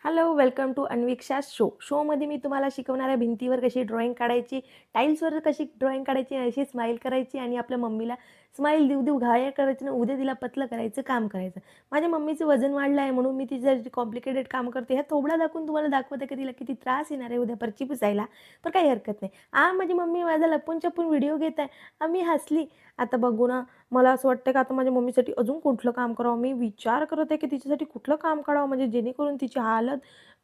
Hello, welcome to Anviksha show. शोमध्ये मी तुम्हाला शिकवणार आहे भिंतीवर कशी ड्रॉइंग काढायची, टाईल्सवर कशी ड्रॉइंग काढायची, अशी स्माईल करायची आणि आपल्या मम्मीला स्माईल देऊ देऊ घाया करायची आणि उद्या तिला पतलं करायचं काम करायचं. माझ्या मम्मीचं वजन वाढलं आहे म्हणून मी तिचं कॉम्प्लिकेटेड काम करते. ह्या थोबडा दाखवून तुम्हाला दाखवते की तिला किती त्रास येणार आहे उद्या फरची पुसायला. तर काही हरकत नाही. माझी मम्मी माझा लपून-छपून व्हिडिओ घेत आहे. मी हसली. आता बघू ना, मला असं वाटतं की आता माझ्या मम्मीसाठी अजून कुठलं काम करावं. मी विचार करत आहे की तिच्यासाठी कुठलं काम काढावं म्हणजे जेणेकरून तिची हालत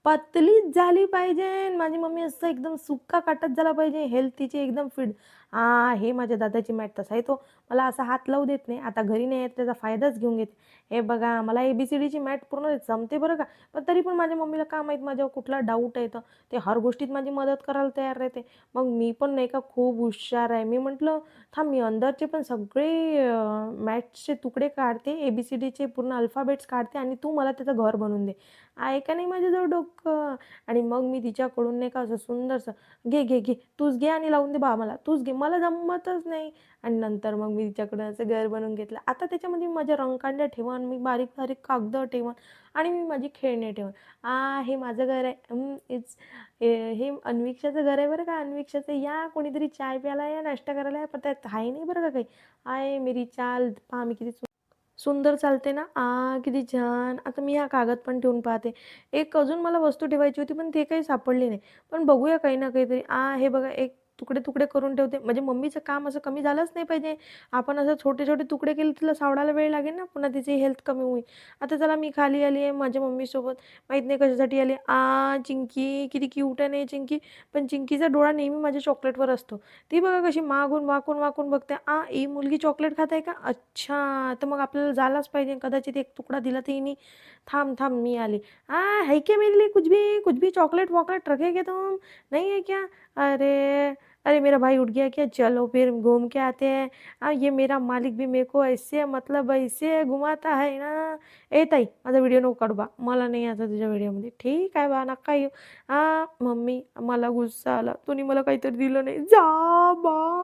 पतलीच झाली पाहिजे. माझी मम्मी असं एकदम सुक्का काटत झाला पाहिजे. हेल्थ तिची एकदम फिट. हे माझ्या दादाची मॅट तसा आहे तो. मला असा हात लावू देत नाही. आता घरी नाही येत त्याचा फायदाच घेऊन घेते. हे बघा मला ABCDची मॅट पूर्ण जमते बरं का. पण तरी पण माझ्या मम्मीला का माहीत माझ्यावर कुठला डाऊट आहे तर ते हर गोष्टीत माझी मदत करायला तयार राहते. मग मी पण नाही का खूप हुशार आहे. मी म्हटलं थांब मी अंदरचे पण सगळे मॅथ्सचे तुकडे काढते, ABCDचे पूर्ण अल्फाबेट्स काढते आणि तू मला त्याचं घर बनवून दे. आहे का नाही माझ्याजवळ डोकं? आणि मग मी तिच्याकडून नाही का असं सुंदरसं, "घे, घे, घे. तूच घे आणि लावून दे बा मला. तूच घे. मला जमतच नाही." आणि नंतर मग मी तिच्याकडून असं घर बनवून घेतलं. आता त्याच्यामध्ये मी माझ्या रंगकांड्या ठेवन, मी बारीक-बारीक कागदं ठेवन आणि मी माझी खेळणी ठेवन. हे माझं घर आहे. हे अन्वीक्षाचं घर आहे बरं का. अन्वीक्षाचं या कोणीतरी चाय प्यायला या, नाश्ता करायला या. पण त्यात आहे नाही बरं का काही. आहे मेरी चाल. पहा मी किती सुंदर चालते ना. किती छान. आता मी हा कागद पण ठेवून पाहते. एक अजून मला वस्तू ठेवायची होती, पण ते काही सापडली नाही. पण बघूया काही ना काहीतरी. हे बघा एक तुकडे-तुकडे करून ठेवते. म्हणजे मम्मीचं काम असं कमी झालंच नाही पाहिजे. आपण असं छोटे-छोटे तुकडे केले तिला सावडायला वेळ लागेल ना. पुन्हा तिची हेल्थ कमी होईल. आता चला मी खाली आली आहे माझ्या मम्मीसोबत. माहीत नाही कशासाठी आली. चिंकी किती क्यूट आहे ना चिंकी. पण चिंकीचा डोळा नेहमी माझ्या चॉकलेटवर असतो. ती बघा कशी मागून वाकून बघते. ही मुलगी चॉकलेट खात आहे का? अच्छा. तर मग आपल्याला जायलाच पाहिजे. कदाचित एक तुकडा दिला तर हिने थांब, थांब मी आली. है क्या मेरे लिए कुछ भी चॉकलेट-वॉकलेट रखे क्या तुम? नहीं है क्या? अरे! अरे मेरा भाई उठ गया क्या? चलो फिर घूम के आते हैं. ये मेरा मालिक भी मेरे को ऐसे मतलब ऐसे घुमाता है ना. ए ताई माझा व्हिडिओ नको काढू बा. मला नाही यायचं तुझ्या व्हिडिओमध्ये. ठीक आहे बा नका येऊ. मम्मी मला गुस्सा आला. तुम्ही मला काहीतरी दिलं नाही. जा बा.